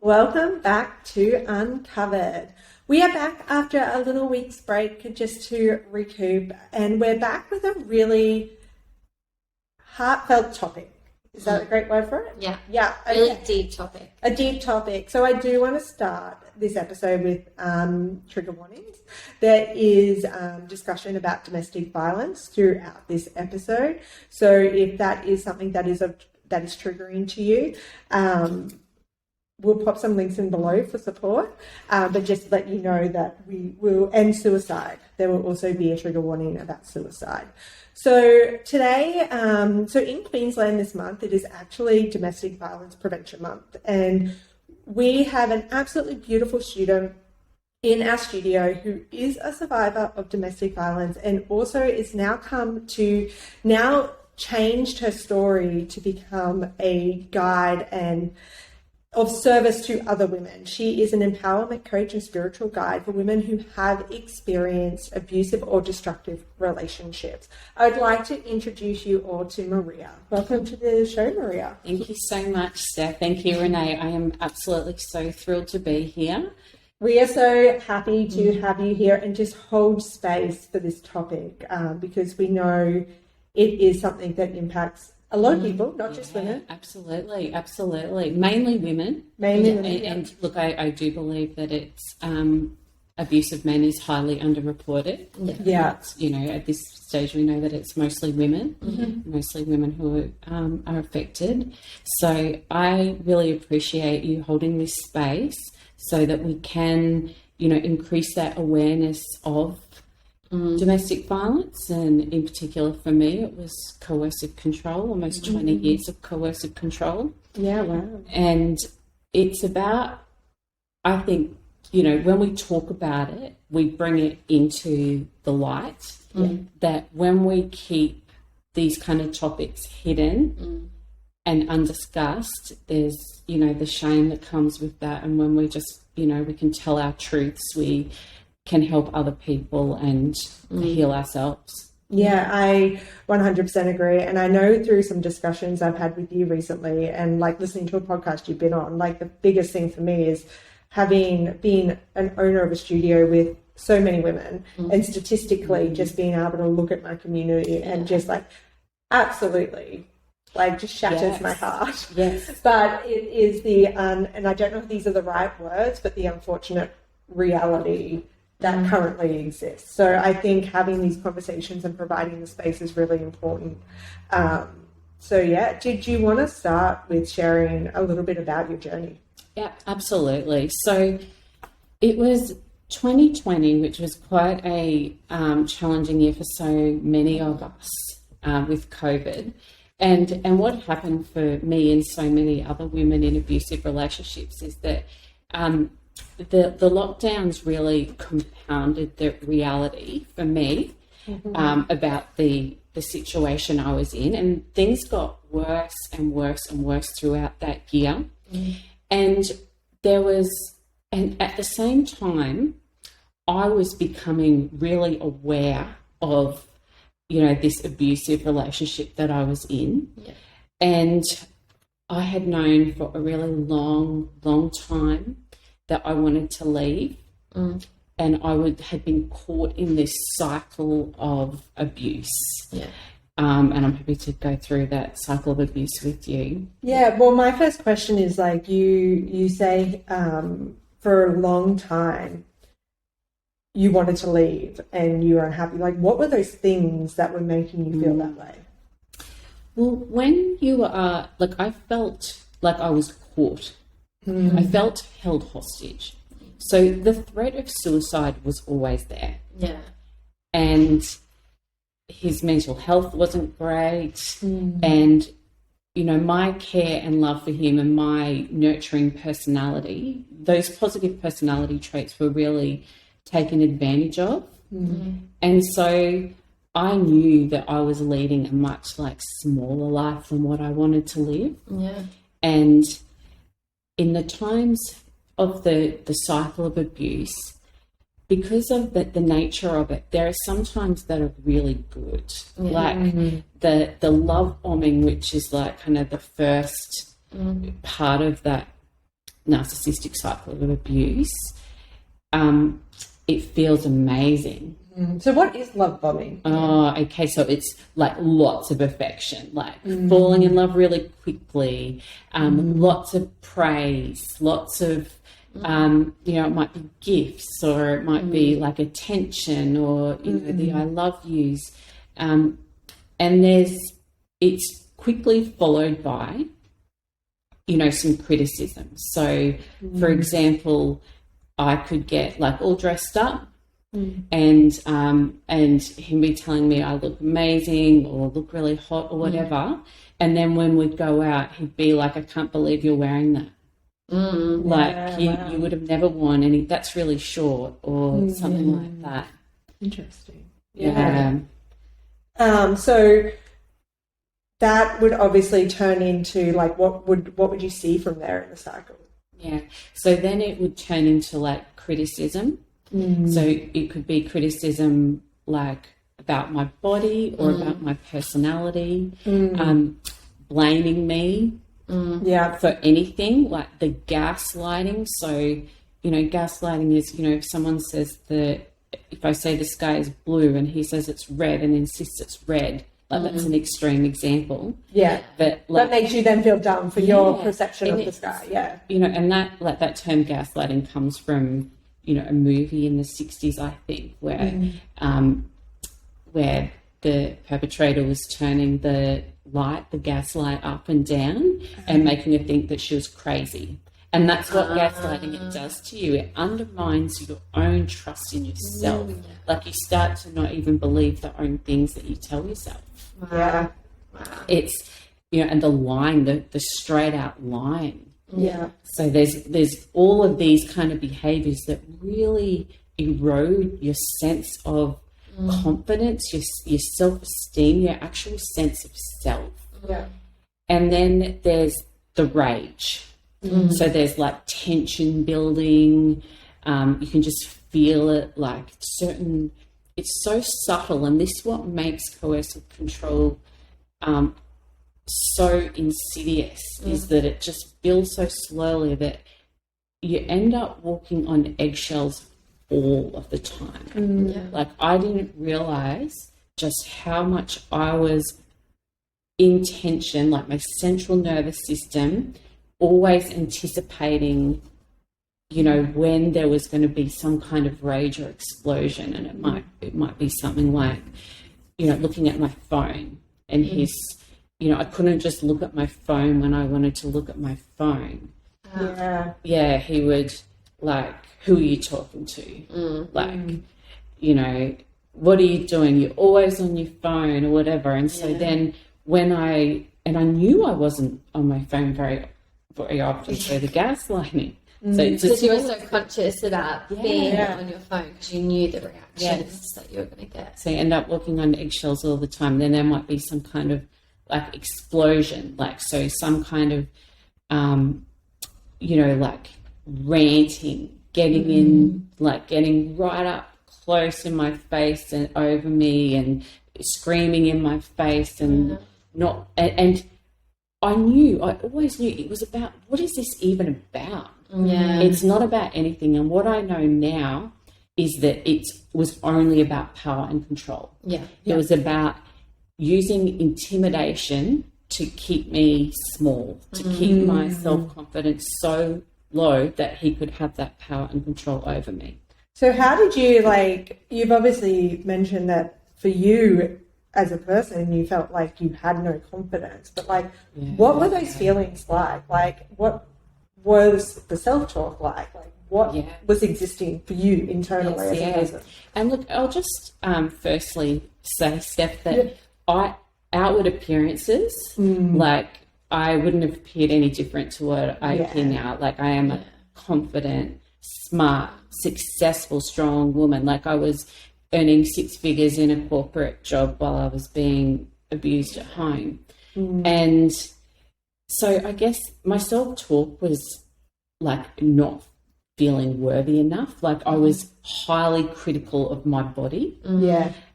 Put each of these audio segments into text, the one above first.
Welcome back to Uncovered. We are back after a little week's break just to recoup, and we're back with a really heartfelt topic. Is that a great word for it? Yeah. Yeah. Okay. Really deep topic. A deep topic. So I do want to start this episode with trigger warnings. There is discussion about domestic violence throughout this episode. So if that is something that is triggering to you, we'll pop some links in below for support, but just let you know that we will, and suicide. There will also be a trigger warning about suicide. So today, so in Queensland this month, it is actually Domestic Violence Prevention Month. And we have an absolutely beautiful student in our studio who is a survivor of domestic violence and also is now changed her story to become a guide and of service to other women. She is an empowerment coach and spiritual guide for women who have experienced abusive or destructive relationships. I would like to introduce you all to Maria. Welcome to the show, Maria. Thank you so much, Steph. Thank you, Renee. I am absolutely so thrilled to be here. We are so happy to have you here and just hold space for this topic because we know it is something that impacts a lot of people, not just women. Absolutely. Mainly women. And look, I do believe that it's abuse of men is highly underreported. Yeah. At this stage, we know that it's mostly women, mostly women who are affected. So I really appreciate you holding this space so that we can, increase that awareness of domestic violence, and in particular for me it was coercive control, almost 20 years of coercive control. Yeah, wow. And it's about, I think, when we talk about it, we bring it into the light, that when we keep these kind of topics hidden and undiscussed, there's, the shame that comes with that. And when we just, we can tell our truths, we can help other people and heal ourselves. Yeah, I 100% agree. And I know through some discussions I've had with you recently and listening to a podcast you've been on, the biggest thing for me is having been an owner of a studio with so many women and statistically just being able to look at my community and just absolutely just shatters my heart. Yes. But it is and I don't know if these are the right words, but the unfortunate reality that currently exists. So I think having these conversations and providing the space is really important. Did you want to start with sharing a little bit about your journey? Yeah, absolutely. So it was 2020, which was quite a challenging year for so many of us with COVID. And what happened for me and so many other women in abusive relationships is that the lockdowns really compounded the reality for me about the situation I was in, and things got worse and worse and worse throughout that year. And at the same time, I was becoming really aware of, this abusive relationship that I was in. Yeah. And I had known for a really long, long time that I wanted to leave, and I had been caught in this cycle of abuse. Yeah. And I'm happy to go through that cycle of abuse with you. Yeah, well, my first question is you say for a long time you wanted to leave and you were unhappy. What were those things that were making you feel that way? Well, when you are, I felt like I was caught. I felt held hostage. So the threat of suicide was always there. Yeah. And his mental health wasn't great. And, my care and love for him and my nurturing personality, those positive personality traits were really taken advantage of. And so I knew that I was leading a much smaller life than what I wanted to live. Yeah. And in the times of the cycle of abuse, because of the nature of it, there are some times that are really good. The love bombing, which is kind of the first part of that narcissistic cycle of abuse, it feels amazing. So what is love bombing? Oh, okay. So it's like lots of affection, like falling in love really quickly, lots of praise, lots of, it might be gifts, or it might be like attention, or, the I love yous. And it's quickly followed by, some criticism. So, for example, I could get like all dressed up, and him be telling me I look amazing or look really hot or whatever, and then when we'd go out, he'd be like, "I can't believe you're wearing that. You would have never worn any. That's really short," or something like that. Interesting. Yeah. So that would obviously turn into like what would you see from there in the cycle? Yeah. So then it would turn into like criticism. So it could be criticism like about my body or about my personality, blaming me for anything, like the gaslighting. So, gaslighting is, if someone says if I say the sky is blue and he says it's red and insists it's red, like that's an extreme example. Yeah. But like, that makes you then feel dumb for your perception of the sky. Yeah. And that term gaslighting comes from, a movie in the 60s, I think, where the perpetrator was turning the gas light up and down and making her think that she was crazy. And that's what gaslighting it does to you. It undermines your own trust in yourself. Like you start to not even believe the own things that you tell yourself. Yeah. It's, and the lying, the straight out lying. Yeah. So there's all of these kind of behaviors that really erode your sense of confidence, your self-esteem, your actual sense of self. Yeah. And then there's the rage. So there's like tension building. You can just feel it, like it's so subtle, and this is what makes coercive control so insidious, is that it just builds so slowly that you end up walking on eggshells all of the time. Like I didn't realize just how much I was in tension, like my central nervous system always anticipating, when there was going to be some kind of rage or explosion. And it might be something like, looking at my phone, and I couldn't just look at my phone when I wanted to look at my phone. Yeah, he would like, who are you talking to? What are you doing? You're always on your phone or whatever. And so then I knew I wasn't on my phone very often, so the gaslighting. So because you were so conscious about being on your phone, because you knew the reactions that you were going to get. So you end up walking on eggshells all the time. Then there might be some kind of like explosion, like so some kind of, like ranting, getting in, like getting right up close in my face and over me and screaming in my face and and I always knew it was about, what is this even about? It's not about anything. And what I know now is that it was only about power and control. It was about using intimidation to keep me small, to keep my self-confidence so low that he could have that power and control over me. So how did you, you've obviously mentioned that for you as a person, you felt like you had no confidence, but what were those feelings like? Like, what was the self-talk like? Like, what was existing for you internally as a person? And look, I'll just firstly say, Steph, that outward appearances, like I wouldn't have appeared any different to what I appear now. Like I am a confident, smart, successful, strong woman. Like I was earning 6 figures in a corporate job while I was being abused at home. And so I guess my self-talk was like not feeling worthy enough. Like I was highly critical of my body.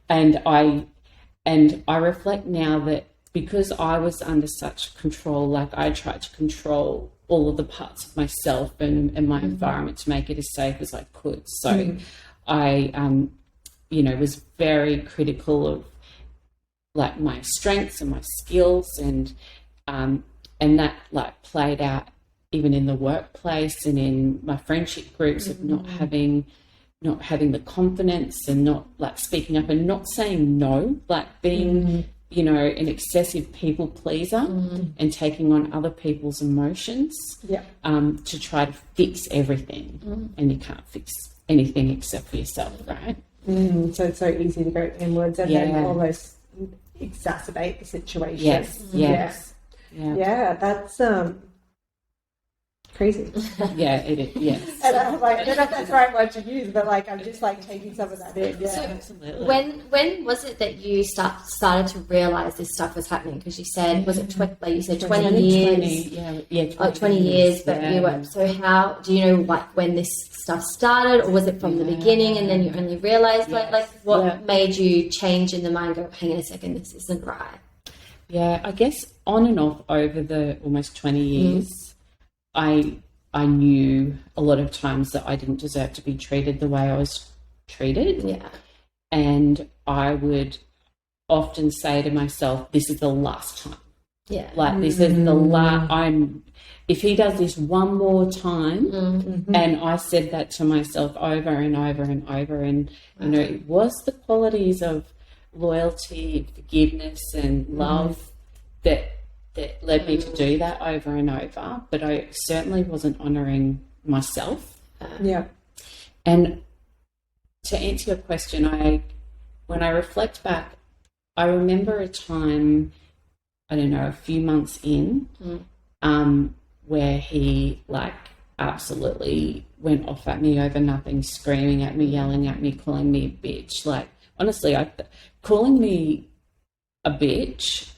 And I reflect now that because I was under such control, like I tried to control all of the parts of myself and my environment to make it as safe as I could. So I, was very critical of like my strengths and my skills, and that like played out even in the workplace and in my friendship groups of not having the confidence and not like speaking up and not saying no, like being an excessive people pleaser and taking on other people's emotions to try to fix everything, and you can't fix anything except for yourself, right? So it's so easy to go inwards and then almost exacerbate the situation. Yes. Yeah, that's crazy. Yeah, it is. Yes. And I'm like, I don't know if that's the right word to use, but like I'm just like taking some of that in. Yeah, So absolutely. when was it that you started to realize this stuff was happening? Because you said, was it like you said 20 years? 20 years. But you were. So how do you know like when this stuff started, or was it from the beginning and then you only realized like what made you change in the mind? Go, hang on a second, this isn't right. Yeah, I guess on and off over the almost 20 years. I knew a lot of times that I didn't deserve to be treated the way I was treated. Yeah. And I would often say to myself, this is the last time. Yeah. Like this is the last if he does this one more time, and I said that to myself over and over and over, and it was the qualities of loyalty, forgiveness and love that led me to do that over and over, but I certainly wasn't honouring myself. And to answer your question, when I reflect back, I remember a time, I don't know, a few months in, where he like absolutely went off at me over nothing, screaming at me, yelling at me, calling me a bitch. Like honestly, calling me a bitch,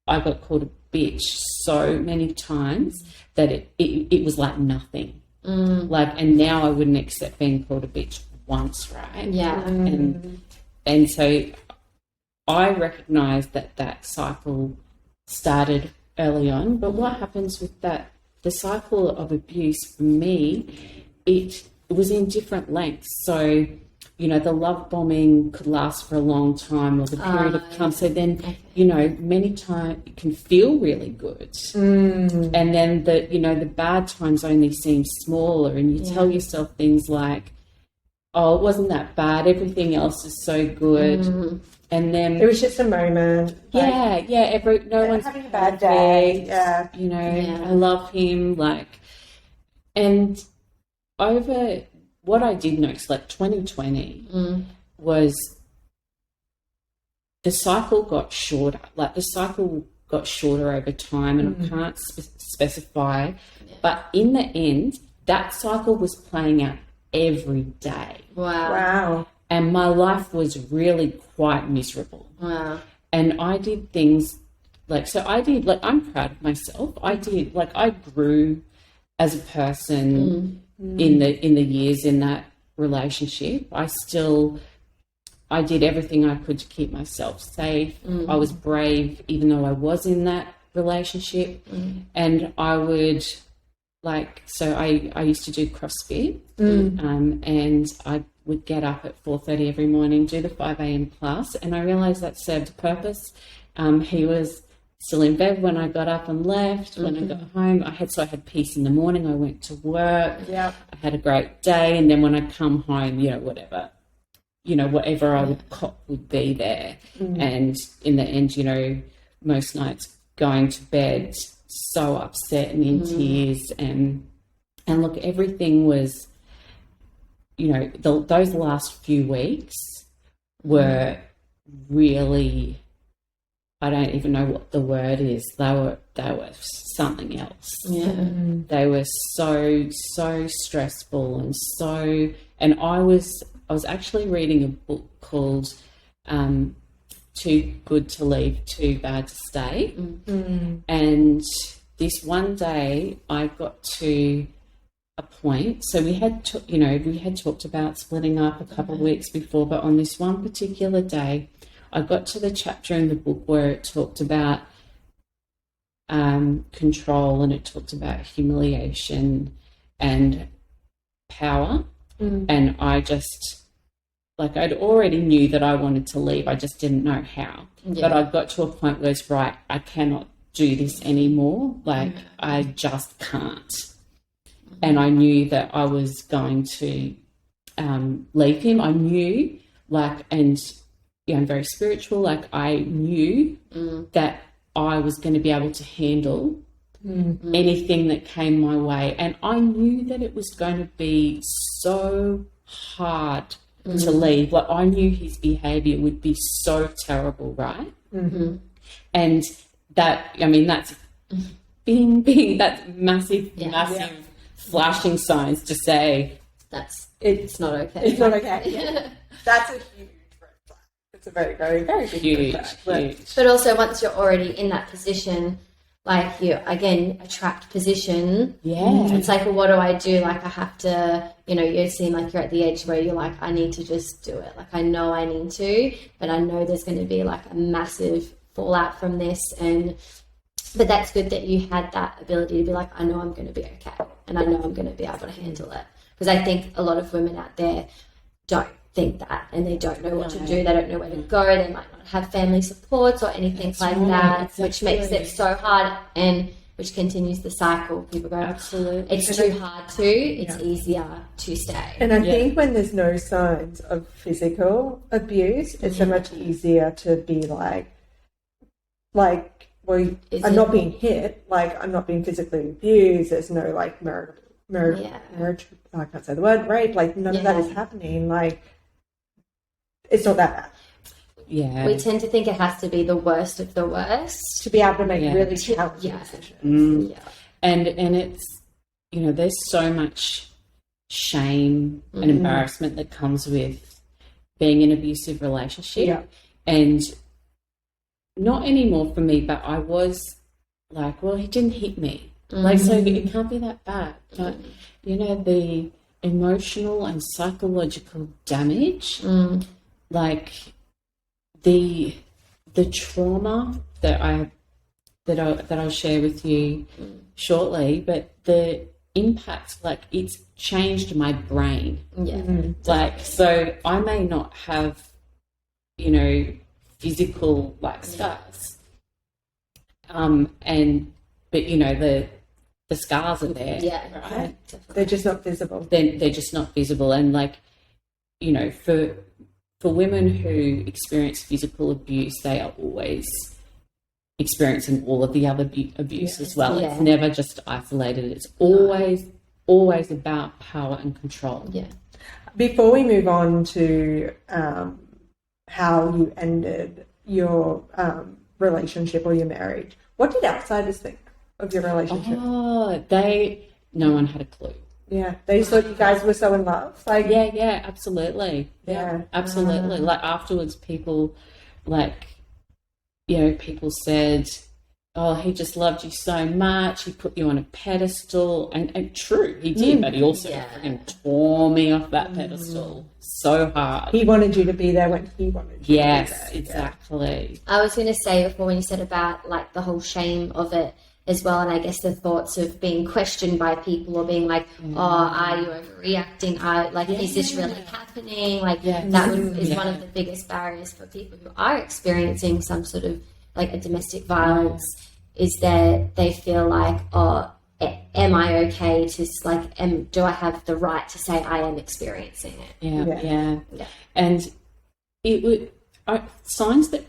I got called a bitch so many times that it was like nothing. Like, and now I wouldn't accept being called a bitch once, right? Yeah. And so I recognised that cycle started early on. But what happens with that? The cycle of abuse for me, it was in different lengths. So, the love bombing could last for a long time, or the period of time. So then, many times it can feel really good. And then the bad times only seem smaller, and you tell yourself things like, oh, it wasn't that bad. Everything else is so good. And then it was just a moment. No one's having a bad day. I love him. And over what I did notice, 2020 was the cycle got shorter. The cycle got shorter over time, and I can't specify. But in the end, that cycle was playing out every day. Wow. And my life was really quite miserable. Wow. And I did things I'm proud of myself. I grew as a person in the years in that relationship. I did everything I could to keep myself safe. I was brave, even though I was in that relationship. And I would I used to do CrossFit, and I would get up at 4:30 every morning, do the 5 a.m. class, and I realised that served a purpose. He was still in bed when I got up and left. When I got home, I had peace in the morning. I went to work. I had a great day, and then when I come home, whatever I would cop would be there. And in the end, most nights going to bed so upset and in tears, and look, everything was, those last few weeks were really, I don't even know what the word is. They were something else. Yeah. They were so stressful, and I was actually reading a book called Too Good to Leave, Too Bad to Stay. And this one day I got to a point, so we had talked about splitting up a couple of weeks before, but on this one particular day I got to the chapter in the book where it talked about control, and it talked about humiliation and power. And I just, like, I'd already knew that I wanted to leave. I just didn't know how. But I got to a point where it's right, I cannot do this anymore. Like, I just can't. And I knew that I was going to leave him. I knew, like, and I'm very spiritual. Like, I knew that I was going to be able to handle anything that came my way. And I knew that it was going to be so hard to leave. Like, I knew his behaviour would be so terrible, right? And that, I mean, that's bing, that's massive flashing signs to say it's not okay. It's not okay. Yeah. That's a huge red flag. It's a very, very, very big red flag. But also, once you're already in that position, like, you, again, a trapped position. Yeah. It's like, well, what do I do? Like, I have to, you seem like you're at the edge where you're like, I need to just do it. Like, I know I need to, but I know there's going to be, like, a massive fallout from this. But that's good that you had that ability to be like, I know I'm going to be okay. And I know I'm going to be able to handle it. Because I think a lot of women out there don't think that, and they don't know what to do. They don't know where to go. They might not have family supports or anything that, exactly. Which makes it so hard, and which continues the cycle. People go, absolutely, it's too hard to, it's easier to stay. And I think when there's no signs of physical abuse, it's so much easier to be like, well, I'm not being hit, like, I'm not being physically abused, there's no, like, I can't say the word, right? Like, none of that is happening. Like, it's not that bad. Yeah. We tend to think it has to be the worst of the worst to be able to make really challenging decisions. And it's, there's so much shame and embarrassment that comes with being in an abusive relationship. Yeah. And not anymore for me, but I was like, well, he didn't hit me. Like, so it can't be that bad. But, the emotional and psychological damage, like the trauma that I'll share with you shortly, but the impact, like, it's changed my brain. Like, so I may not have, physical, like, scars, but the scars are there. Right? They're just not visible. They're just not visible. And, like, for women who experience physical abuse, they are always experiencing all of the other abuse as well. It's never just isolated. It's always about power and control. Before we move on to how you ended your relationship or your marriage, what did outsiders think of your relationship? No one had a clue. Yeah, they just thought you guys were so in love. Like, yeah, absolutely. Yeah, absolutely. Like, afterwards, people, like, people said, oh, he just loved you so much. He put you on a pedestal. And true, he did, but he also tore me off that pedestal so hard. He wanted you to be there when he wanted you to be there. Yes, exactly. I was going to say before, when you said about, like, the whole shame of it as well, and I guess the thoughts of being questioned by people or being like, oh, are you overreacting? Is this really happening? Like, that is one of the biggest barriers for people who are experiencing some sort of, like, a domestic violence, is that they feel like, oh, am I okay to, like, do I have the right to say I am experiencing it? Yeah. And it would, signs that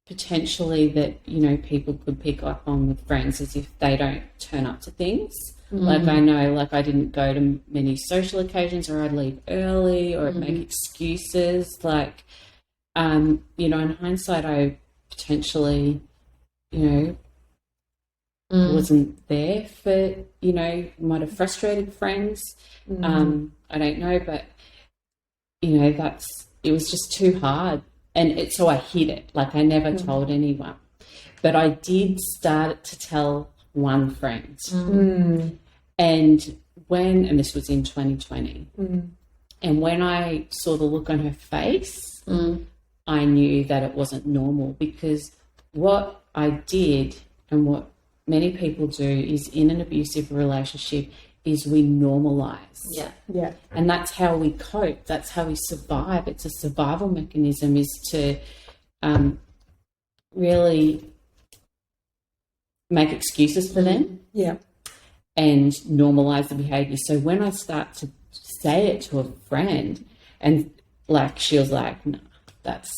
potentially that, people could pick up on with friends is if they don't turn up to things. Like, I know, like, I didn't go to many social occasions, or I'd leave early, or I'd make excuses. Like, in hindsight, I potentially, wasn't there for, might have frustrated friends. I don't know, but, it was just too hard. And so I hid it. Like, I never told anyone. But I did start to tell one friend. And this was in 2020. And when I saw the look on her face, I knew that it wasn't normal, because what I did and what many people do is in an abusive relationship is we normalize. Yeah. And that's how we cope. That's how we survive. It's a survival mechanism, is to really make excuses for them. Yeah. And normalize the behavior. So when I start to say it to a friend, and like she was like, no, that's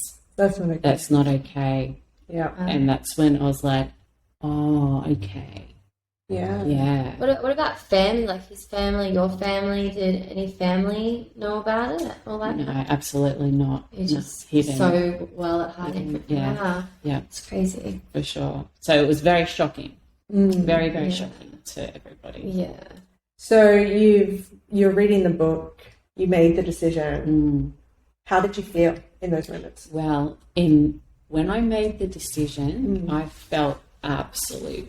not okay. Yeah. And that's when I was like, oh, okay. Yeah. Yeah. What about family? Like his family, your family? Did any family know about it? Or like No, absolutely not. You're just hidden. so well at hiding. Yeah. Yeah. It's crazy. For sure. So it was very shocking. Very, very shocking to everybody. Yeah. So you're reading the book, you made the decision. How did you feel in those moments? Well, when I made the decision, I felt absolute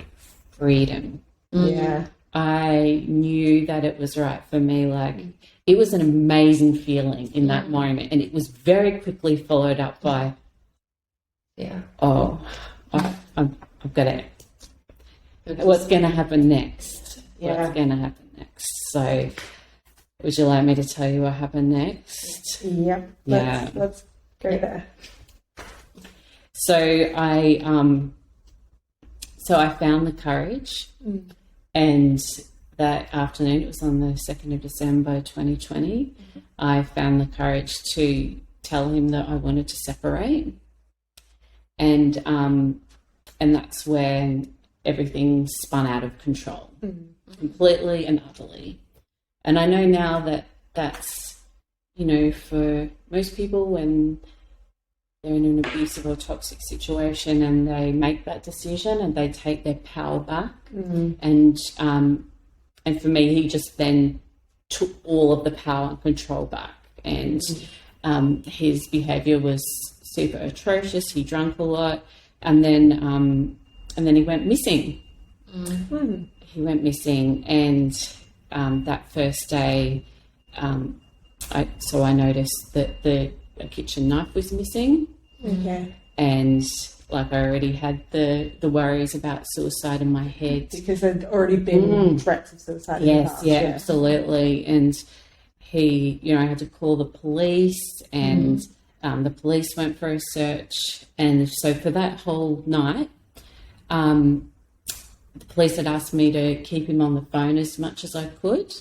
freedom. Yeah. I knew that it was right for me. Like, it was an amazing feeling in that moment. And it was very quickly followed up by, I've got to, what's going to happen next? Yeah. What's going to happen next? So, would you like me to tell you what happened next? Yep. Yeah. Let's go there. So I found the courage, and that afternoon, it was on the 2nd of December 2020, I found the courage to tell him that I wanted to separate, and that's when everything spun out of control, completely and utterly. And I know now that that's, for most people, when they're in an abusive or toxic situation and they make that decision and they take their power back. And for me, he just then took all of the power and control back. And his behaviour was super atrocious. He drank a lot, and then he went missing. He went missing, and that first day, I noticed that the kitchen knife was missing. Okay. And like, I already had the worries about suicide in my head. Because there'd already been threats of suicide in the past. Yeah, absolutely. And I had to call the police, and the police went for a search. And so for that whole night, the police had asked me to keep him on the phone as much as I could.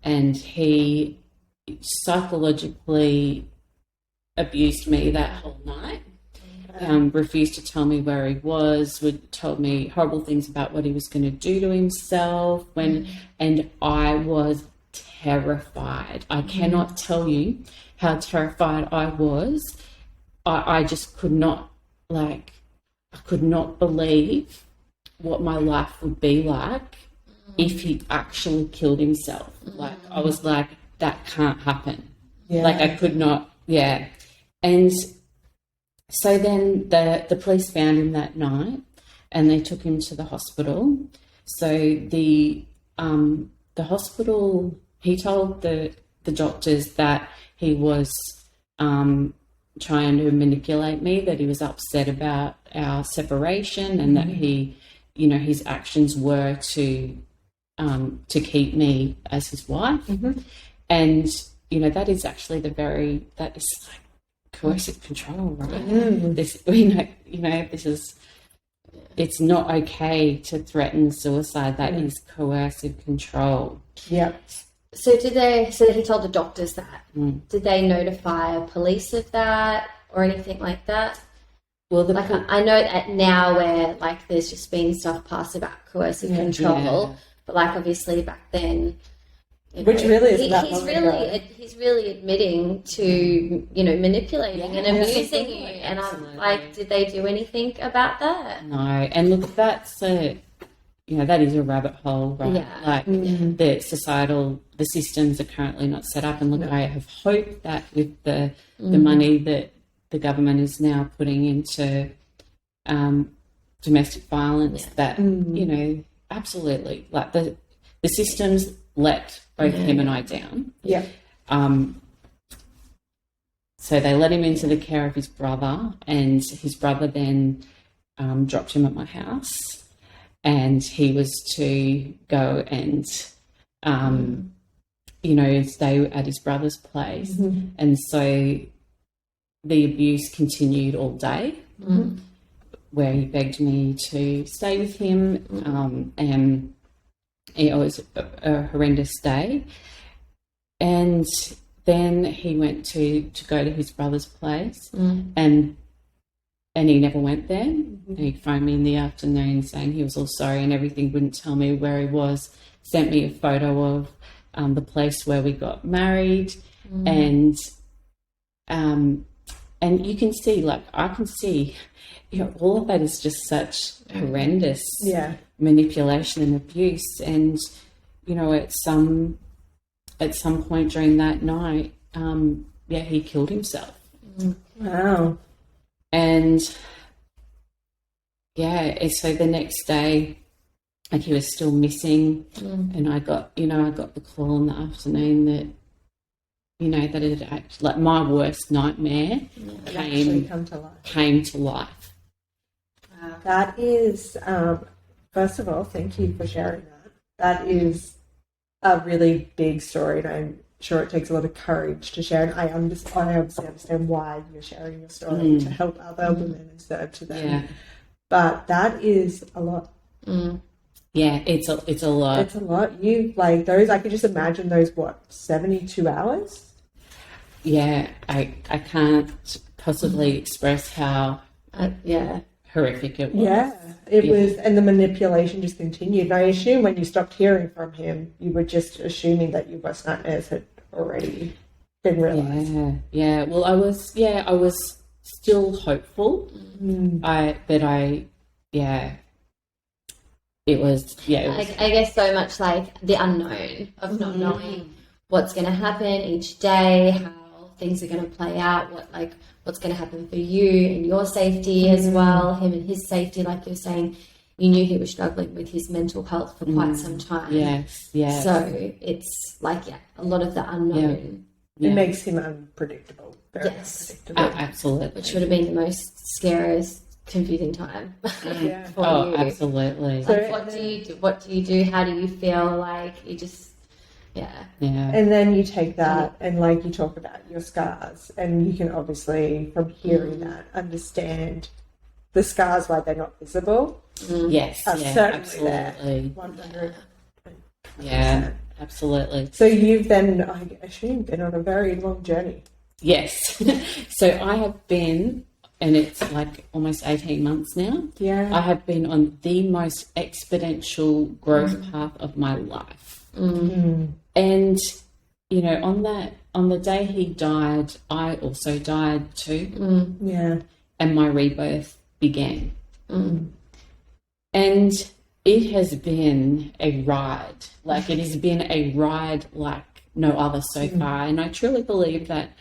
And he psychologically abused me that whole night. Refused to tell me where he was, told me horrible things about what he was going to do to himself, and I was terrified. I cannot tell you how terrified I was. I just could not, I could not believe what my life would be like if he actually killed himself. I was like, that can't happen. I could not, And so then the police found him that night, and they took him to the hospital. So the hospital, he told the doctors that he was trying to manipulate me, that he was upset about our separation, and that he, his actions were to keep me as his wife. And that is actually that is like coercive control, right? This, this is, it's not okay to threaten suicide. That is coercive control. Yeah. So he told the doctors that. Did they notify police of that or anything like that? Well, I know that now where there's just been stuff passed about coercive control, but obviously back then, which really is that he's really admitting to manipulating and abusing you, and I'm like, did they do anything about that? No, and look, that's that is a rabbit hole, right? The systems are currently not set up, and look, I have hope that with the money that the government is now putting into domestic violence, that absolutely, the systems let both him and I down. Yeah. So they let him into the care of his brother, and his brother then dropped him at my house, and he was to go and, stay at his brother's place. And so the abuse continued all day, where he begged me to stay with him, and it was a horrendous day. And then he went to go to his brother's place, and he never went there. And he phoned me in the afternoon saying he was all sorry and everything, wouldn't tell me where he was, sent me a photo of the place where we got married, and you can see, like, I can see, all of that is just such horrendous manipulation and abuse. And, at some point during that night, he killed himself. Wow. And, so the next day, and he was still missing, and I got the call in the afternoon that, that it had actually, like, my worst nightmare came to life. Wow. That is, first of all, thank you for sharing that. That is a really big story, and I'm sure it takes a lot of courage to share. And I obviously understand why you're sharing your story, to help other women and serve to them. Yeah. But that is a lot. Yeah, it's a lot. It's a lot. You, like, those, I could just imagine those, 72 hours? Yeah, I can't possibly express how horrific it was. Yeah, it was, and the manipulation just continued. And I assume when you stopped hearing from him, you were just assuming that your worst nightmares had already been realised. Yeah. Well, I was still hopeful. It was, I guess so much like the unknown of not knowing what's going to happen each day, how things are going to play out, what's going to happen for you and your safety as well, him and his safety. Like you're saying, you knew he was struggling with his mental health for quite some time. Yes. So it's like, a lot of the unknown. It makes him unpredictable. Very unpredictable. Absolutely. Which would have been the most scariest, confusing time for you. Absolutely. So what do you do? How do you feel? Like, you just and then you take that and, like, you talk about your scars, and you can obviously, from hearing that, understand the scars, why they're not visible. Yes, are certainly absolutely. 100%. Yeah, absolutely. So you've then, I assume, been on a very long journey. Yes. So I have been, and it's like almost 18 months now. Yeah. I have been on the most exponential growth path of my life. And, on the day he died, I also died too. Yeah. And my rebirth began. And it has been a ride. Like, it has been a ride like no other so far. And I truly believe that,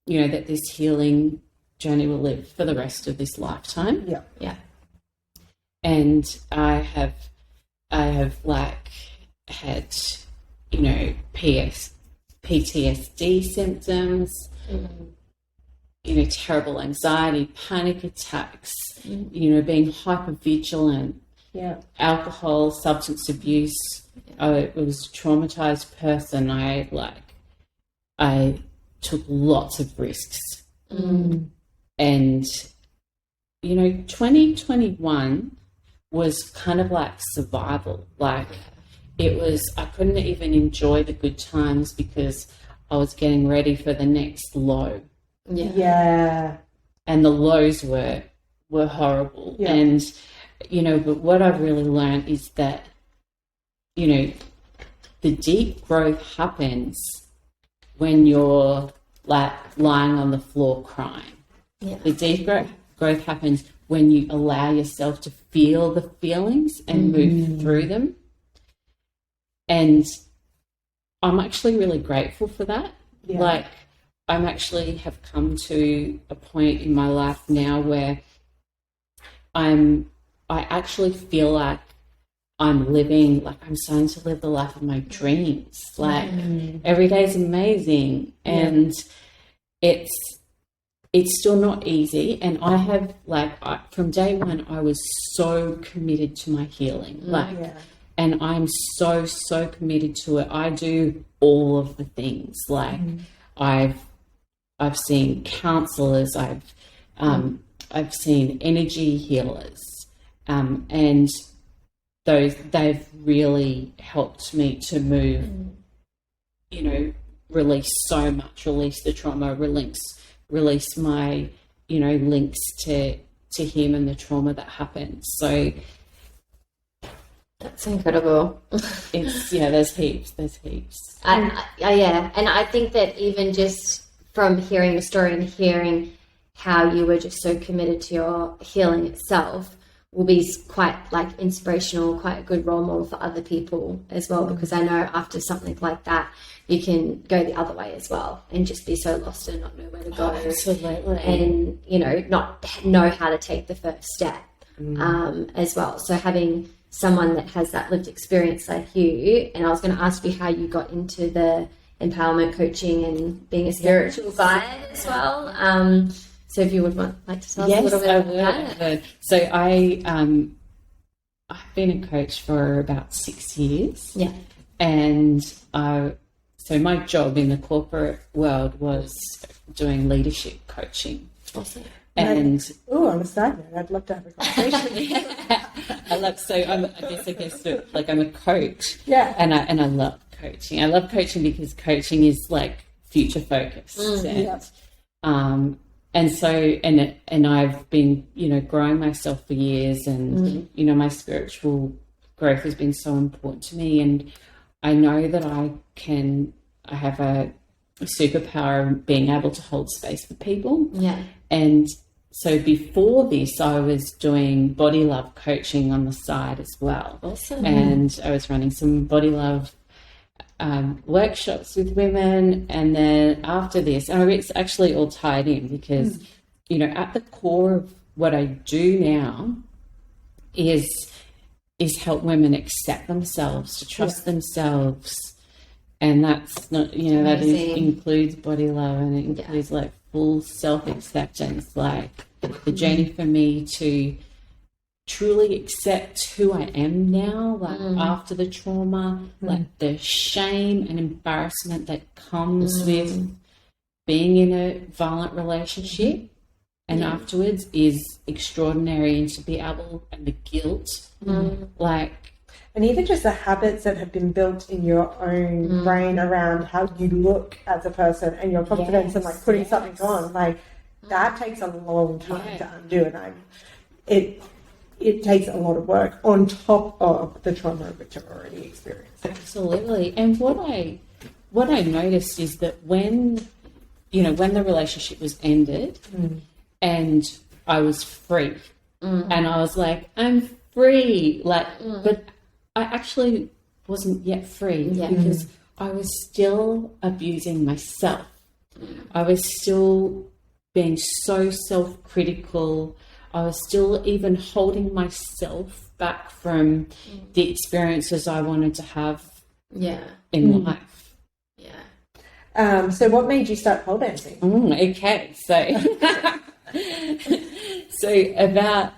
that this healing journey will live for the rest of this lifetime. Yeah. And I have like had, PTSD symptoms, terrible anxiety, panic attacks, being hypervigilant, alcohol, substance abuse. I was a traumatized person. I took lots of risks. And, 2021 was kind of like survival. Like, I couldn't even enjoy the good times because I was getting ready for the next low. Yeah. And the lows were horrible. Yeah. And, but what I've really learned is that, the deep growth happens when you're, like, lying on the floor crying. Yeah. The deep growth happens when you allow yourself to feel the feelings and move through them. And I'm actually really grateful for that. Yeah. Like, I'm actually have come to a point in my life now where I actually feel like I'm living, like, I'm starting to live the life of my dreams. Like, every day is amazing. And it's it's still not easy. And I have, like, from day one, I was so committed to my healing. And I'm so, so committed to it. I do all of the things. Like, I've seen counselors, I've seen energy healers, and they've really helped me to move, you know, release so much, release the trauma, release my, you know, links to him and the trauma that happened. So that's incredible. There's heaps. And I think that even just from hearing the story and hearing how you were just so committed to your healing itself will be quite like inspirational, quite a good role model for other people as well, because I know after something like that, you can go the other way as well and just be so lost and not know where to go. Absolutely. And, you know, not know how to take the first step as well. So having someone that has that lived experience like you, and I was going to ask you how you got into the empowerment coaching and being a spiritual guide as well. So if you would like to tell us a little bit about that. So I've been a coach for about 6 years. Yeah. And so my job in the corporate world was doing leadership coaching. Awesome. And on a side note, I'd love to have a conversation. I'm a coach. Yeah. And I love coaching. I love coaching because coaching is like future focused. And so, and I've been, you know, growing myself for years, and, you know, my spiritual growth has been so important to me. And I know that I have a superpower of being able to hold space for people. Yeah. And so before this, I was doing body love coaching on the side as well. Awesome. And I was running some body love workshops with women. And then after this, it's actually all tied in because, you know, at the core of what I do now is help women accept themselves, to trust themselves. And that's not, you know, that includes body love, and it includes like full self-acceptance, like the journey for me to truly accept who I am now, like after the trauma, like the shame and embarrassment that comes with being in a violent relationship and afterwards is extraordinary. And to be able, and the guilt, and even just the habits that have been built in your own brain around how you look as a person and your confidence and like putting something on, like that takes a long time to undo. And it takes a lot of work on top of the trauma which I've already experienced. Absolutely. And what I noticed is that when the relationship was ended and I was free and I was like, I'm free, but I actually wasn't yet free because I was still abusing myself. I was still being so self-critical. I was still even holding myself back from the experiences I wanted to have in life. Yeah. So what made you start pole dancing? Okay. So about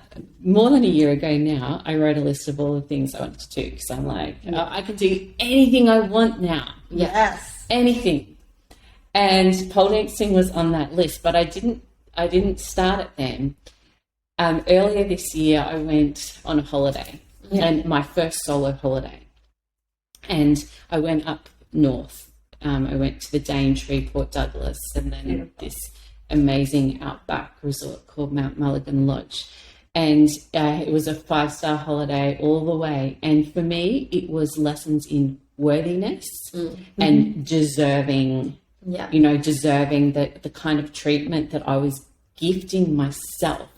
more than a year ago now, I wrote a list of all the things I wanted to do because I'm like, I can do anything I want now. Yes. Anything. And pole dancing was on that list, but I didn't start it then. Earlier this year, I went on a holiday, and my first solo holiday. And I went up north. I went to the Daintree, Port Douglas, and then this amazing outback resort called Mount Mulligan Lodge. And it was a 5-star holiday all the way. And for me, it was lessons in worthiness and deserving, deserving the kind of treatment that I was gifting myself.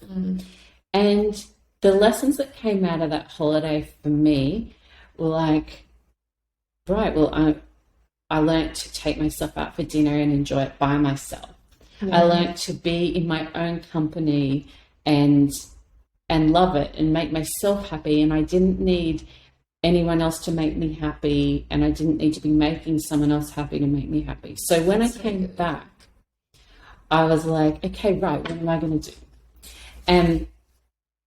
And the lessons that came out of that holiday for me were like, right, well, I learned to take myself out for dinner and enjoy it by myself. I learned to be in my own company and love it and make myself happy. And I didn't need anyone else to make me happy, and I didn't need to be making someone else happy to make me happy. So when I came back, I was like, okay, right, what am I going to do? And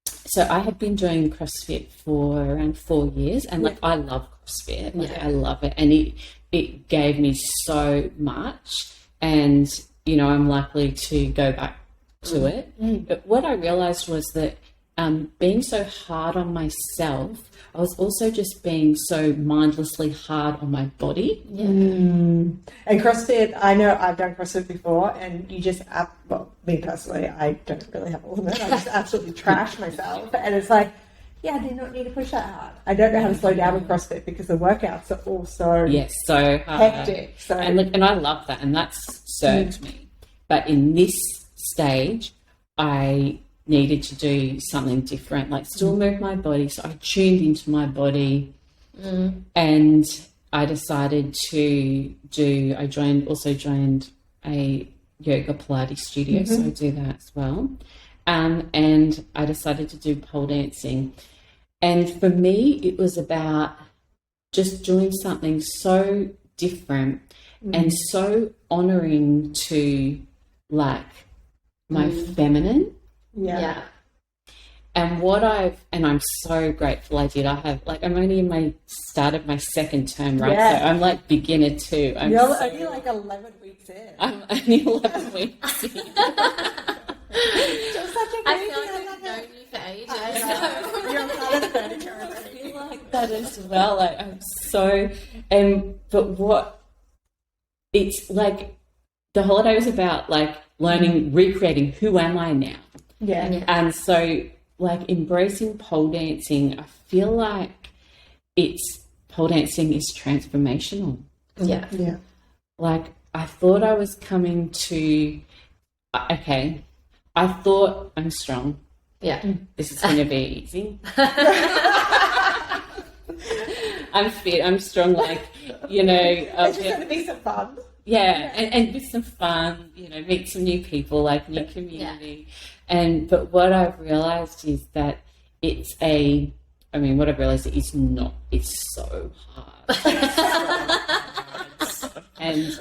so I had been doing CrossFit for around 4 years, and like I love CrossFit, like I love it, and it gave me so much, and I'm likely to go back to it. But what I realized was that being so hard on myself, I was also just being so mindlessly hard on my body. And CrossFit, I know I've done CrossFit before, and you just, well, me personally, I don't really have a limit. I just absolutely trash myself. And it's like, I do not need to push that hard. I don't know how to slow down with CrossFit because the workouts are all so so hard. Hectic. So. And I love that, and that's served me. But in this stage, I needed to do something different, like still move my body. So I tuned into my body, and I decided to I joined a yoga Pilates studio, so I do that as well. And I decided to do pole dancing. And for me, it was about just doing something so different and so honoring to like my feminine. Yeah. And I'm so grateful I did. I'm only in my start of my second term, right? Yeah. So I'm like beginner too. You're only like 11 weeks in. I'm only 11 weeks in. Just such a I feel like I've known you for ages. You're part of furniture I already. feel like that as well. Like I'm so, but what it's like, the holiday was about like learning, recreating who am I now. Yeah. And so like embracing pole dancing, I feel like pole dancing is transformational. Yeah. Like I thought I was coming to, I thought I'm strong. Yeah. This is going to be easy. I'm fit, I'm strong, like, It's just going to be some fun. Yeah, and with some fun, meet some new people, like new community. But what I've realized is that what I've realized is not, it's so hard. And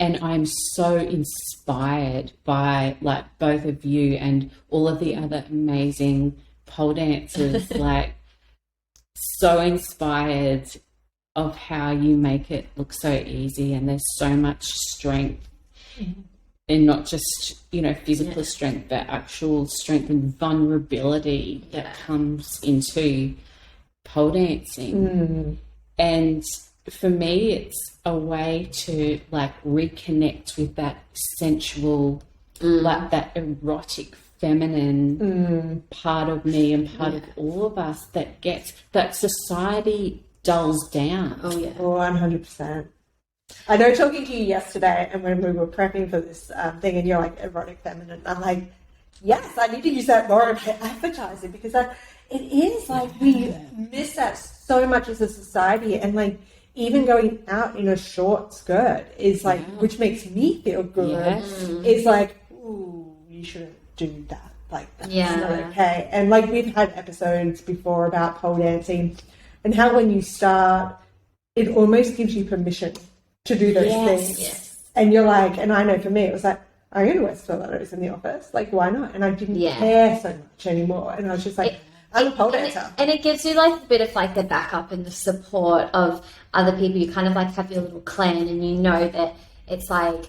and I'm so inspired by like both of you and all of the other amazing pole dancers, like so inspired of how you make it look so easy, and there's so much strength and not just physical strength, but actual strength and vulnerability that comes into pole dancing. And for me, it's a way to like reconnect with that sensual, like that erotic feminine part of me and part of all of us that society dulls down. Oh, 100%. I know, talking to you yesterday and when we were prepping for this thing, and you're like erotic feminine, I'm like, yes, I need to use that more in my advertising, because it is like we miss that so much as a society. And like even going out in a short skirt is like, which makes me feel good, is like, ooh, you shouldn't do that. Like, that's not okay. And like we've had episodes before about pole dancing and how when you start, it almost gives you permission to do those things. And you're like, and I know for me, it was like, I'm going to wear stilettos in the office. Like, why not? And I didn't care so much anymore. And I was just like, I'm a pole dancer. And it gives you like a bit of like the backup and the support of other people. You kind of like have your little clan, and you know that it's like,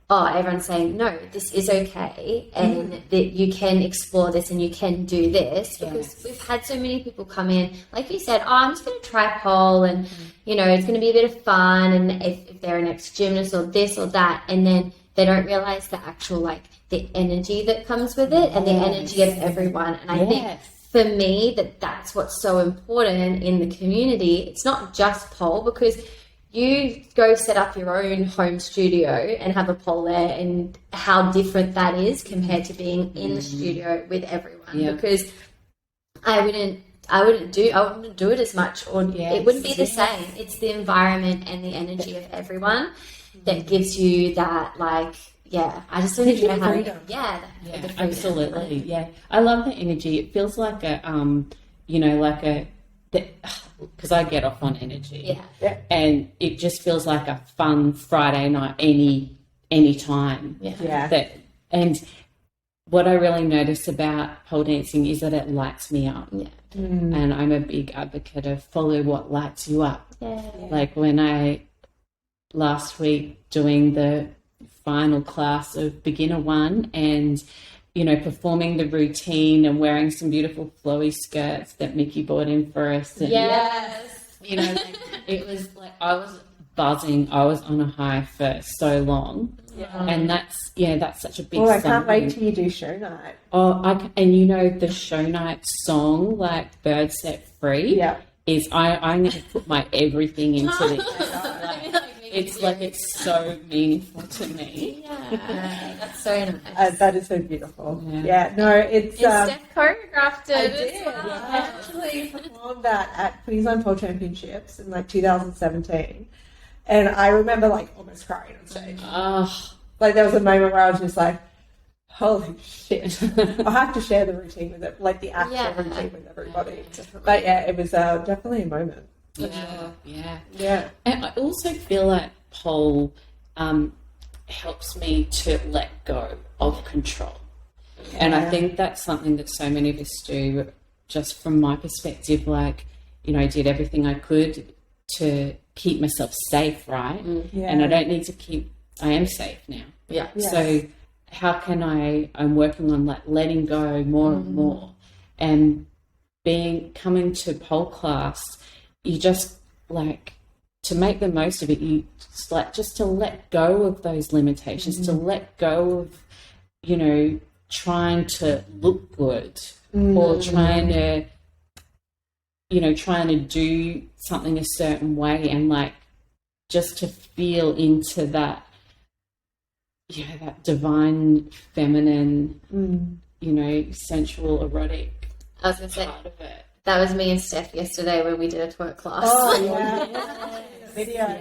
oh, everyone's saying, no, this is okay, and that you can explore this and you can do this, because we've had so many people come in, like you said, oh, I'm just going to try pole, and, it's going to be a bit of fun, and if they're an ex-gymnast or this or that, and then they don't realize the actual, like, the energy that comes with it and the energy of everyone. And I think for me that's what's so important in the community. It's not just pole, because you go set up your own home studio and have a pole there, and how different that is compared to being in the studio with everyone. Because I wouldn't do it as much, or it wouldn't be the same. It's the environment and the energy of everyone that gives you that, like, I just don't even know how to, absolutely. I love the energy. It feels like a because I get off on energy. Yeah. And it just feels like a fun Friday night any time. Yeah. And what I really notice about pole dancing is that it lights me up. Yeah. And I'm a big advocate of follow what lights you up. Yeah. Like when last week doing the final class of beginner one and, you know, performing the routine and wearing some beautiful flowy skirts that Mickey bought in for us. And, Yes. you know, it was like I was buzzing. I was on a high for so long. Yeah. And that's such a big I can't something. wait till you do show night. And you know, the show night song, like Bird Set Free, is I'm going to put my everything into this. It's so meaningful to me. Yeah, that's so nice. That is so beautiful. No, it's... Steph choreographed it. I did. Well. I actually performed that at Queensland Pole Championships in like 2017. And I remember like almost crying on stage. Like there was a moment where I was just like, holy shit. I have to share the routine with it, like the actual routine with everybody. But it was definitely a moment. Yeah. And I also feel like pole helps me to let go of control. And I think that's something that so many of us do, just from my perspective, like, you know, I did everything I could to keep myself safe, right? And I don't need to I am safe now. Yeah. Yes. So how can I'm working on like letting go more and more, and coming to pole class, you just like to make the most of it. You just to let go of those limitations, to let go of, you know, trying to look good or trying to do something a certain way, and like just to feel into that, that divine feminine, you know, sensual, erotic I was going to say, part of it. that was me and Steph yesterday when we did a twerk class. Oh, yeah. Video.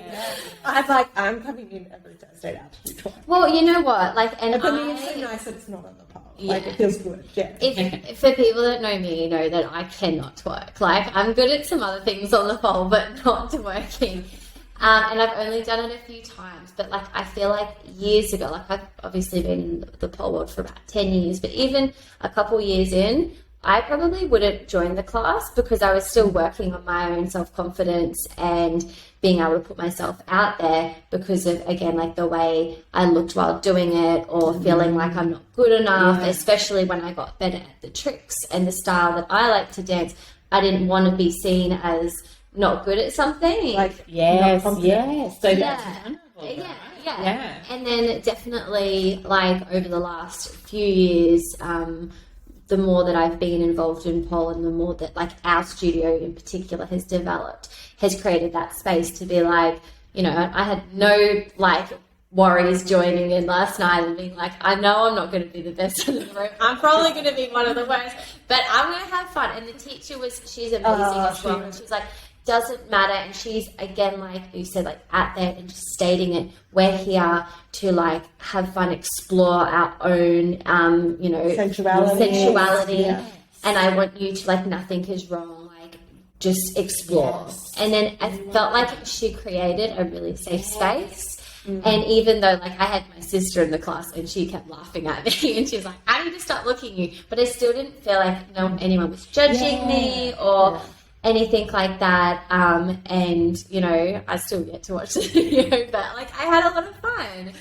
I'm coming in every Thursday to actually twerk. Well, you know what? Like, and For me, it's so nice that it's not on the pole. Like, Yeah. it feels good. Yeah. If for people that know me, you know that I cannot twerk. Like, I'm good at some other things on the pole, but not twerking. And I've only done it a few times, but like I feel like years ago, like I've obviously been in the pole world for about 10 years, but even a couple years in, I probably wouldn't join the class because I was still working on my own self-confidence and being able to put myself out there because of, again, like the way I looked while doing it, or feeling like I'm not good enough, especially when I got better at the tricks and the style that I like to dance. I didn't want to be seen as not good at something. Like, Yes. So Yeah. that's vulnerable, right? Yeah. And then definitely, like, over the last few years, the more that I've been involved in pole and the more that, like, our studio in particular has developed, has created that space to be like, you know, I had no, like, worries joining in last night and being like, I know I'm not going to be the best in the room. I'm probably going to be one of the worst, but I'm going to have fun. And the teacher she's amazing as well. And she's like, doesn't matter. And she's, again, like you said, like out there and just stating it, we're here to like have fun, explore our own, you know, sensuality. Yes. And I want you to, like, nothing is wrong, like, just explore. Yes. And then I felt like she created a really safe space. And even though, like, I had my sister in the class and she kept laughing at me and she was like, I need to stop looking at you. But I still didn't feel like anyone was judging me or anything like that. And, you know, I still get to watch the video, but, like, I had a lot of fun.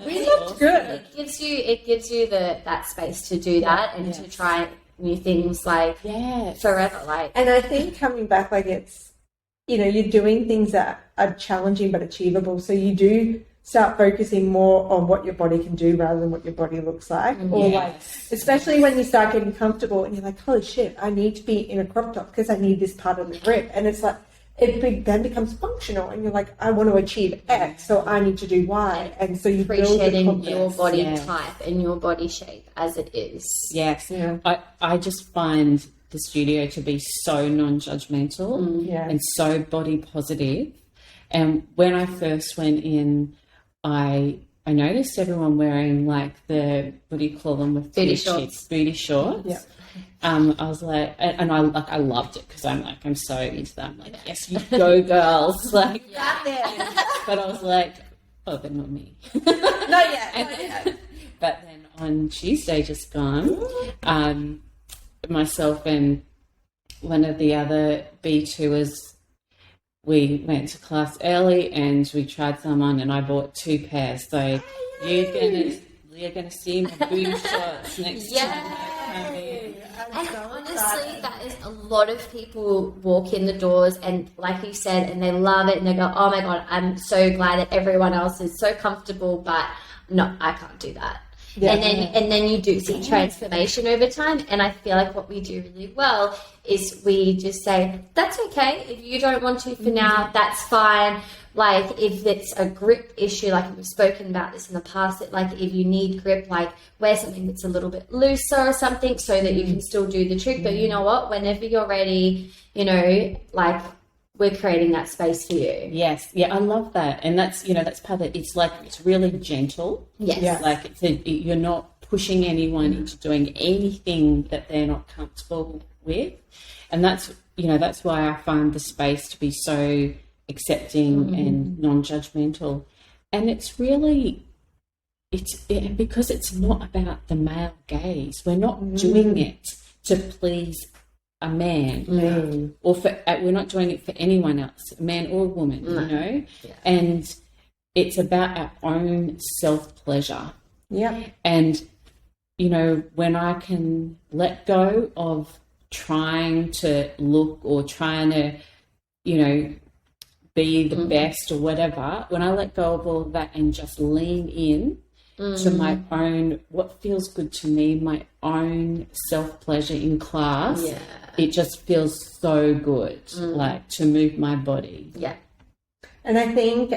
We looked good. It gives you that space to do that and to try new things, like, forever. Like, And I think coming back, like, it's, you know, you're doing things that are challenging but achievable. So you do start focusing more on what your body can do rather than what your body looks like. Or like, especially when you start getting comfortable and you're like, holy shit, I need to be in a crop top because I need this part of the grip. And it's like, then becomes functional and you're like, I want to achieve X, so I need to do Y. And so you build the appreciating confidence. your body type and your body shape as it is. Yes. Yeah. I just find the studio to be so non-judgmental and so body positive. And when I first went in, I I noticed everyone wearing like the, what do you call them, with Booty shorts? Booty shorts. Yeah. I was like, and I loved it because I'm so into that. I'm like, yes, you go girls. Like, but I was like, oh, but not me. Not yet. But then on Tuesday, just gone, myself and one of the other B2ers, we went to class early and we tried some on, and I bought 2 pairs. So you're gonna see my booty shorts next time. And honestly, that is a lot of people walk in the doors and, like you said, and they love it and they go, oh my God, I'm so glad that everyone else is so comfortable, but no, I can't do that. Yeah. And then you do see transformation over time. And I feel like what we do really well is we just say, that's okay. If you don't want to for now, that's fine. Like if it's a grip issue, like we've spoken about this in the past, that like if you need grip, like wear something that's a little bit looser or something so that you can still do the trick. But you know what? Whenever you're ready, you know, like we're creating that space for you. Yes. Yeah, I love that. And that's, you know, that's part of it. It's like, it's really gentle. Yes. Yeah. Like you're not pushing anyone into doing anything that they're not comfortable with. And that's, you know, that's why I find the space to be so accepting and non-judgmental. And it's really, because it's not about the male gaze. We're not doing it to please a man or we're not doing it for anyone else, a man or a woman, you know. And it's about our own self-pleasure. And you know, when I can let go of trying to look or trying to, you know, be the best or whatever, when I let go of all of that and just lean in to my own, what feels good to me, my own self-pleasure in class, it just feels so good, like to move my body. And I think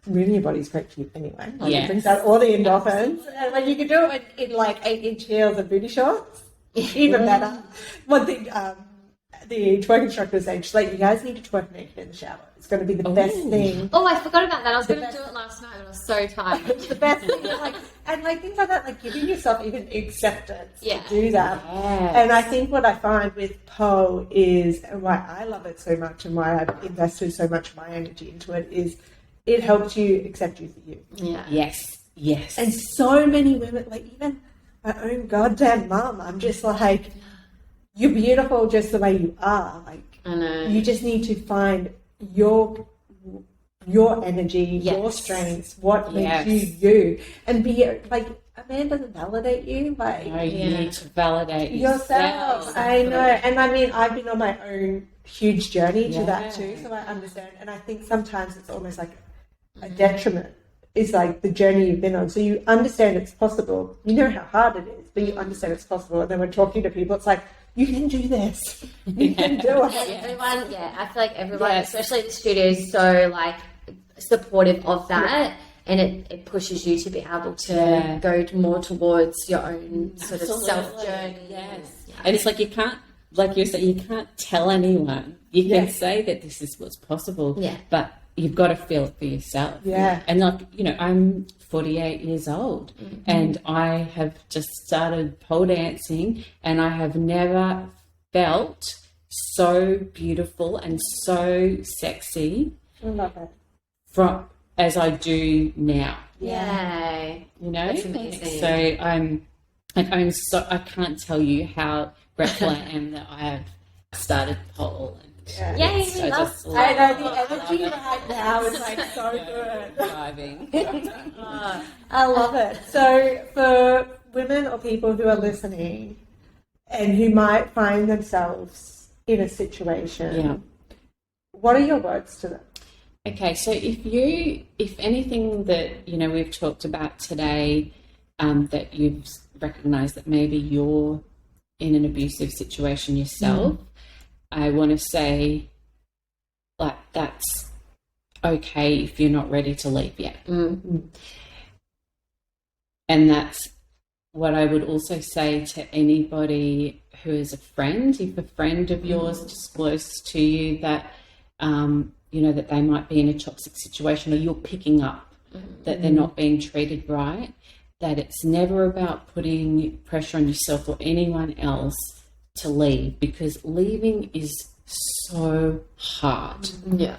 moving your body's great for you anyway. Like it brings out all the endorphins. And when you can do it in like 8-inch heels and booty shorts, even better. One thing the twerk instructor was saying, she's like, you guys need to twerk naked in the shower. It's going to be the best thing. Oh, I forgot about that. I was going to do it last night, but I was so tired. It's the best thing. And things like that, like giving yourself even acceptance to do that. And I think what I find with Poe is, and why I love it so much and why I've invested so much of my energy into it, is it helps you accept you for you. Yes. And so many women, like even my own goddamn mum, I'm just like, you're beautiful just the way you are. Like, I know. You just need to find your energy, your strengths, what makes you, and be like, a man doesn't validate you. Like, no, you need to validate yourself. I know. And I mean, I've been on my own huge journey to that too, so I understand. And I think sometimes it's almost like a detriment. Is like the journey you've been on. So you understand it's possible. You know how hard it is, but you understand it's possible. And then when talking to people, it's like, you can do this. You can do it. Everyone, I feel like everyone, especially the studio, is so like supportive of that. And it pushes you to be able to go more towards your own sort of self journey. And it's like you can't, like you said, you can't tell anyone. You can say that this is what's possible, but you've got to feel it for yourself. And like, you know, I'm 48 years old and I have just started pole dancing and I have never felt so beautiful and so sexy as I do now. Yay. You know? That's amazing. So I can't tell you how grateful I am that I have started pole. Yay, I know the energy right now is like so good. Driving. I love it. So for women or people who are listening and who might find themselves in a situation, what are your words to them? Okay, so if anything that, you know, we've talked about today, that you've recognized that maybe you're in an abusive situation yourself, I want to say, like, that's okay if you're not ready to leave yet. And that's what I would also say to anybody who is a friend. If a friend of yours discloses to you that that they might be in a toxic situation, or you're picking up that they're not being treated right, that it's never about putting pressure on yourself or anyone else to leave, because leaving is so hard. Yeah.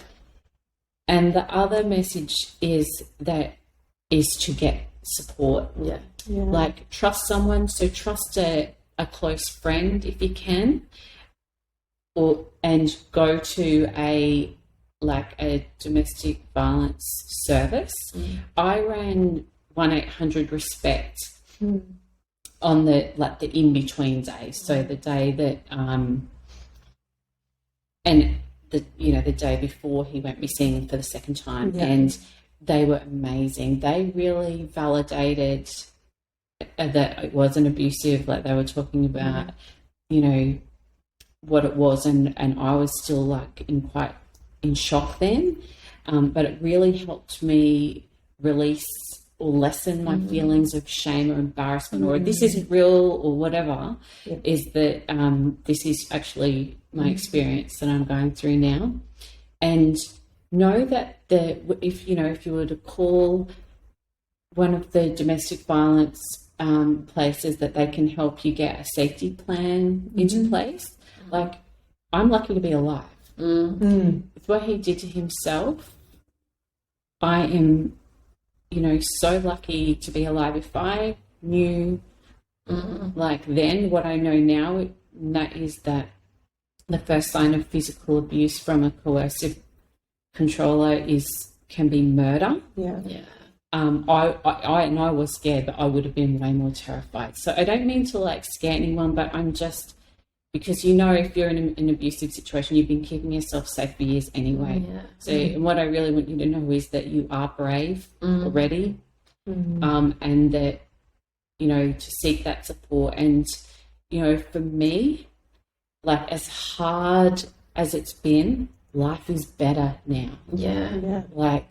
And the other message is to get support. Yeah. Like, trust someone. So trust a close friend if you can, and go to a domestic violence service. I ran 1-800-RESPECT on the in-between days. So the day that and the day before he went missing for the second time, and they were amazing. They really validated that it wasn't abusive, like they were talking about, what it was, and I was still in shock then, but it really helped me release or lessen my feelings of shame or embarrassment, or this isn't real or whatever. Is that this is actually my experience that I'm going through now, and know that if you were to call one of the domestic violence places, that they can help you get a safety plan into place. Like, I'm lucky to be alive. With what he did to himself, I am, so lucky to be alive. If I knew then what I know now, and that is that the first sign of physical abuse from a coercive controller can be murder. I was scared, but I would have been way more terrified. So I don't mean to scare anyone, but I'm just, because if you're in an abusive situation, you've been keeping yourself safe for years anyway. So what I really want you to know is that you are brave already, and that to seek that support. And for me, as hard as it's been, life is better now. That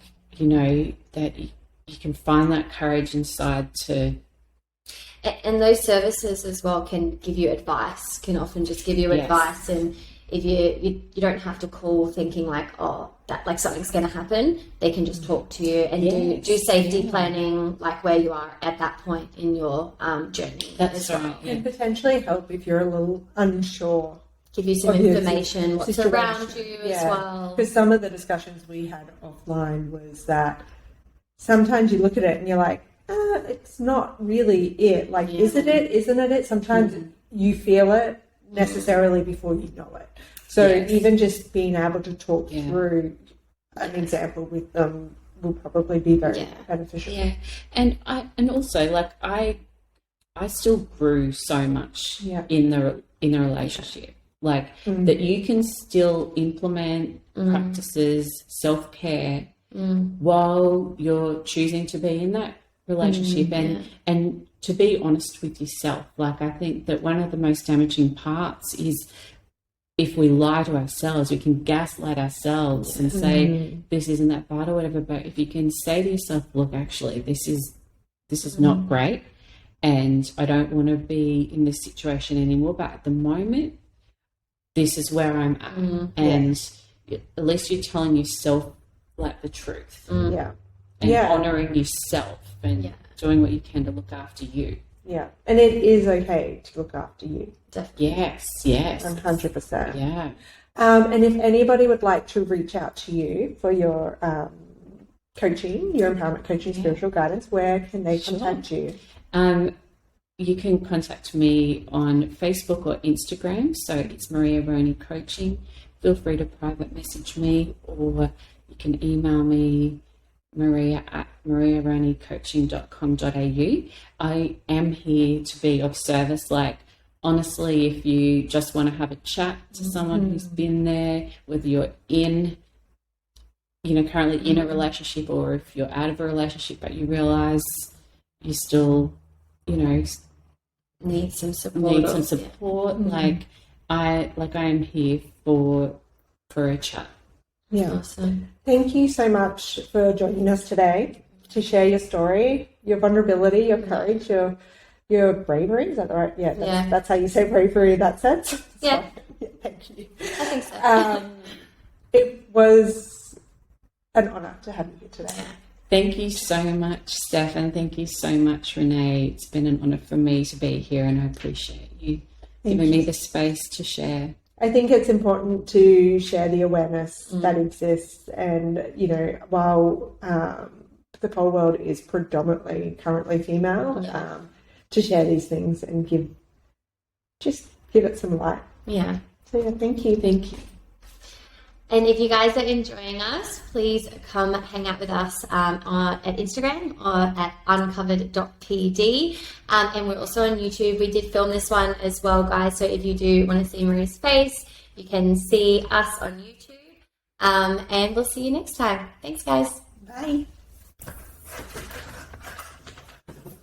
you can find that courage inside to. And those services as well can give you advice, can often just give you advice. And if you don't have to call thinking that something's going to happen, they can just talk to you and do safety planning, where you are at that point in your journey. That's right. And potentially help if you're a little unsure. Give you some information, what's around you as well. Because some of the discussions we had offline was that sometimes you look at it and you're like, it's not really it. Is it it? Isn't it it? Sometimes you feel it necessarily before you know it. So even just being able to talk through an example with them will probably be very beneficial. Yeah, and also I still grew so much in the relationship. That you can still implement practices, self-care, while you're choosing to be in that relationship, and to be honest with yourself. I think that one of the most damaging parts is if we lie to ourselves. We can gaslight ourselves and say this isn't that bad or whatever, but if you can say to yourself, look, actually this is not great, and I don't want to be in this situation anymore, but at the moment this is where I'm at. And at least you're telling yourself the truth. And honouring yourself and doing what you can to look after you. Yeah. And it is okay to look after you. Definitely. Yes. 100%. Yeah. And if anybody would like to reach out to you for your coaching, your empowerment coaching, spiritual guidance, where can they contact you? You can contact me on Facebook or Instagram. So it's Maria Roney Coaching. Feel free to private message me, or you can email me, maria@mariaroneycoaching.com.au. I am here to be of service. Honestly, if you just want to have a chat to someone who's been there, whether you're currently in a relationship, or if you're out of a relationship but you realise you still, need some support. I am here for a chat. Yeah. Awesome. Thank you so much for joining us today to share your story, your vulnerability, your courage, your bravery. Is that right? Yeah, that's how you say bravery in that sense. Yeah. Thank you. I think so. It was an honour to have you here today. Thank you so much, Steph, and thank you so much, Renee. It's been an honour for me to be here, and I appreciate you giving me the space to share. I think it's important to share the awareness that exists, and, you know, while the pole world is predominantly currently female, to share these things and give it some light. Yeah. So yeah, thank you. Thank you. And if you guys are enjoying us, please come hang out with us at Instagram or at uncovered.pd. And we're also on YouTube. We did film this one as well, guys. So if you do want to see Maria's face, you can see us on YouTube. And we'll see you next time. Thanks, guys. Bye.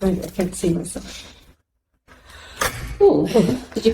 I can't see myself. Ooh. Did you